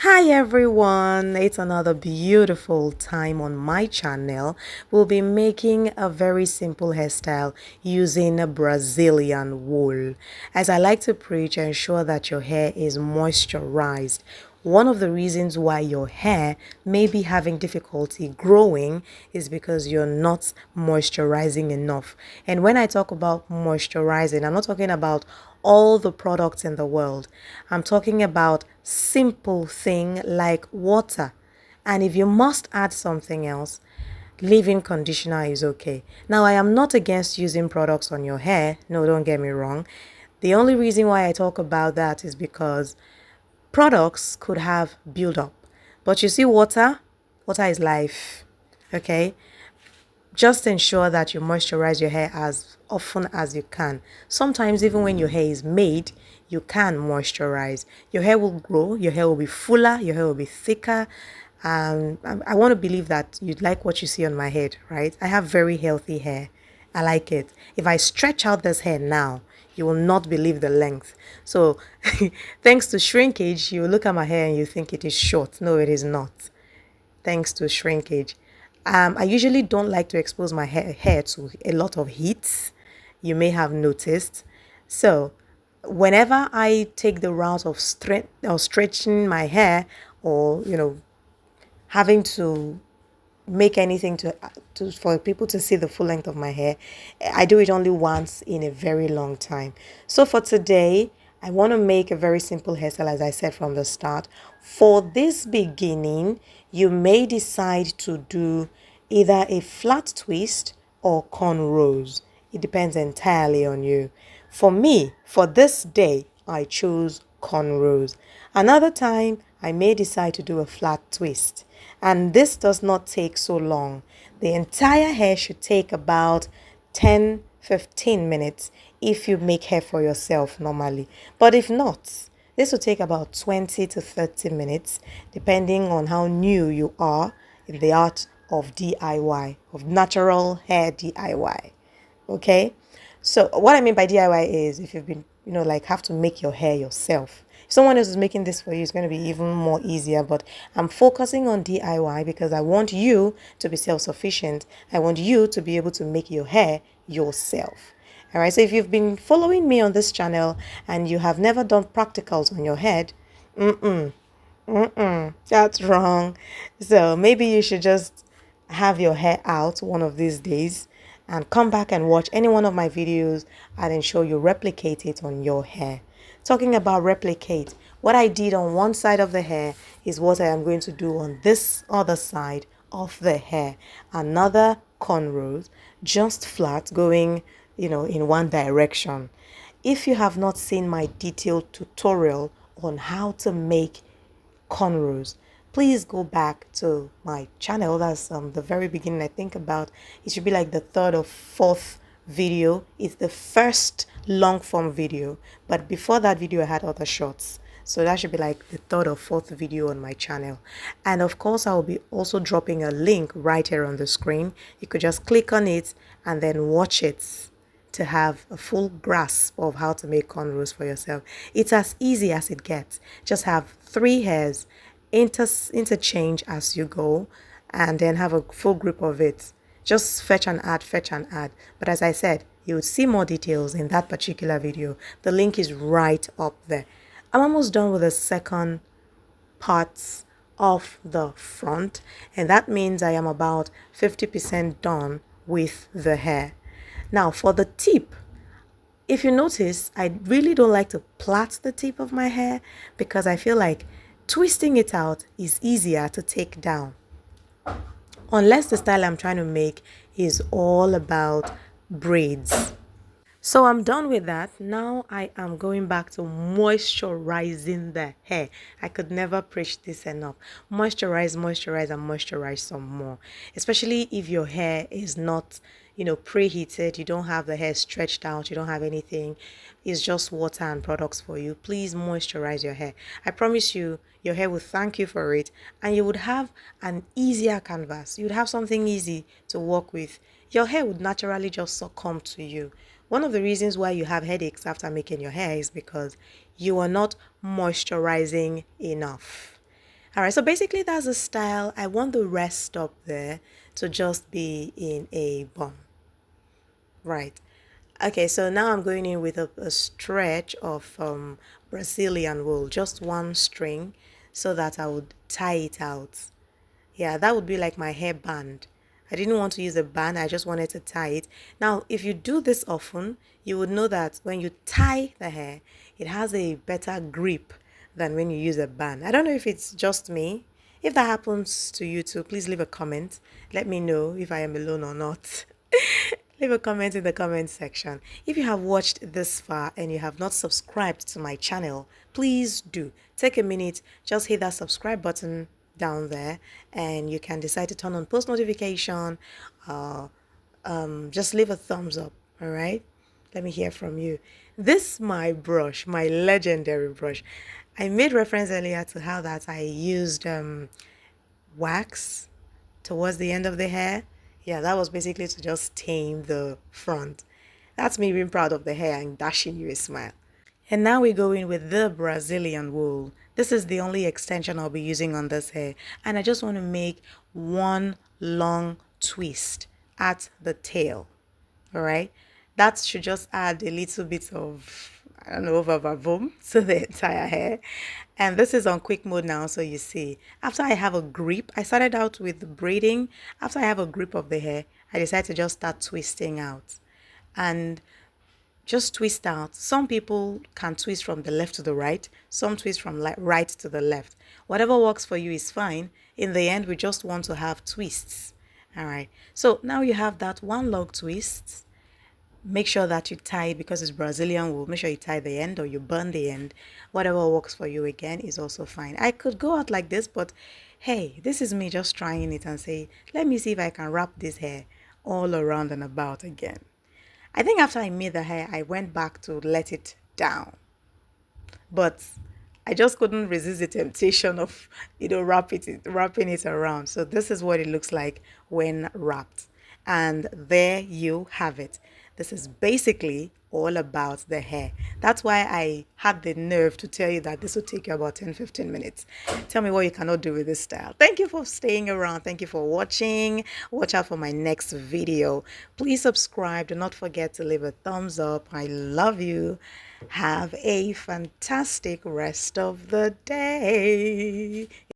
Hi everyone, it's another beautiful time on my channel. We'll be making a very simple hairstyle using a Brazilian wool. As I like to preach, ensure that your hair is moisturized. One of the reasons why your hair may be having difficulty growing is because you're not moisturizing enough. And when I talk about moisturizing, I'm not talking about all the products in the world. I'm talking about simple thing like water. And if you must add something else, leave-in conditioner is okay. Now, I am not against using products on your hair. No, don't get me wrong. The only reason why I talk about that is because products could have build-up. But you see, water is life. Okay? Just ensure that you moisturize your hair as often as you can. Sometimes even when your hair is made, you can moisturize. Your hair will grow, your hair will be fuller, your hair will be thicker. I want to believe that you'd like what you see on my head, right? I have very healthy hair. I like it. If I stretch out this hair now, you will not believe the length. So thanks to shrinkage, you look at my hair and you think it is short. No, it is not, thanks to shrinkage. I usually don't like to expose my hair to a lot of heat. You may have noticed. So, whenever I take the route of stretching my hair, or having to make anything to for people to see the full length of my hair, I do it only once in a very long time. So for today, I want to make a very simple hairstyle, as I said from the start. For this beginning, you may decide to do either a flat twist or cornrows. It depends entirely on you. For me, for this day, I chose cornrows. Another time, I may decide to do a flat twist. And this does not take so long. The entire hair should take about 10-15 minutes if you make hair for yourself normally. But if not, this will take about 20 to 30 minutes, depending on how new you are in the art of DIY, of natural hair DIY. Okay? So what I mean by DIY is if you've been, like have to make your hair yourself. If someone else is making this for you, it's going to be even more easier. But I'm focusing on DIY because I want you to be self-sufficient. I want you to be able to make your hair yourself. All right. So if you've been following me on this channel and you have never done practicals on your head, that's wrong. So maybe you should just have your hair out one of these days and come back and watch any one of my videos and ensure you replicate it on your hair. Talking about replicate, what I did on one side of the hair is what I am going to do on this other side of the hair. Another cornrows, just flat, going, in one direction. If you have not seen my detailed tutorial on how to make cornrows, please go back to my channel. That's the very beginning. I think about it should be like the third or fourth video. It's the first long form video, but before that video I had other shorts, so that should be like the third or fourth video on my channel. And of course, I will be also dropping a link right here on the screen. You could just click on it and then watch it to have a full grasp of how to make cornrows for yourself. It's as easy as it gets. Just have three hairs, interchange as you go, and then have a full grip of it. Just fetch and add, fetch and add. But as I said, you would see more details in that particular video. The link is right up there. I'm almost done with the second parts of the front, and that means I am about 50% done with the hair. Now for the tip, if you notice, I really don't like to plait the tip of my hair because I feel like twisting it out is easier to take down. Unless the style I'm trying to make is all about braids. So I'm done with that. Now I am going back to moisturizing the hair. I could never preach this enough. Moisturize, moisturize, and moisturize some more. Especially if your hair is not, preheated, you don't have the hair stretched out, you don't have anything. It's just water and products for you. Please moisturize your hair. I promise you, your hair will thank you for it, and you would have an easier canvas. You'd have something easy to work with. Your hair would naturally just succumb to you. One of the reasons why you have headaches after making your hair is because you are not moisturizing enough. All right, so basically that's the style. I want the rest up there to just be in a bun. Right. Okay, so now I'm going in with a stretch of Brazilian wool, just one string, so that I would tie it out. Yeah, that would be like my hair band. I didn't want to use a band, I just wanted to tie it. Now, if you do this often, you would know that when you tie the hair, it has a better grip than when you use a band. I don't know if it's just me. If that happens to you too, please leave a comment. Let me know if I am alone or not. Leave a comment in the comment section. If you have watched this far and you have not subscribed to my channel, please do. Take a minute, just hit that subscribe button down there and you can decide to turn on post notification. Just leave a thumbs up, all right? Let me hear from you. This my brush, my legendary brush. I made reference earlier to how that I used wax towards the end of the hair. Yeah, that was basically to just tame the front. That's me being proud of the hair and dashing you a smile. And now we go in with the Brazilian wool. This is the only extension I'll be using on this hair. And I just want to make one long twist at the tail. All right. That should just add a little bit of, I don't know, boom to the entire hair. And this is on quick mode now, so you see. After I have a grip, I started out with braiding. After I have a grip of the hair, I decided to just start twisting out. And just twist out. Some people can twist from the left to the right. Some twist from right to the left. Whatever works for you is fine. In the end, we just want to have twists. All right. So now you have that one log twist. Make sure that you tie it because it's Brazilian wool. Make sure you tie the end or you burn the end. Whatever works for you again is also fine. I could go out like this, but hey, this is me just trying it and say, let me see if I can wrap this hair all around and about again. I think after I made the hair, I went back to let it down. But I just couldn't resist the temptation of, wrapping it around. So this is what it looks like when wrapped. And there you have it. This is basically all about the hair. That's why I had the nerve to tell you that this will take you about 10-15 minutes. Tell me what you cannot do with this style. Thank you for staying around. Thank you for watching. Watch out for my next video. Please subscribe. Do not forget to leave a thumbs up. I love you. Have a fantastic rest of the day.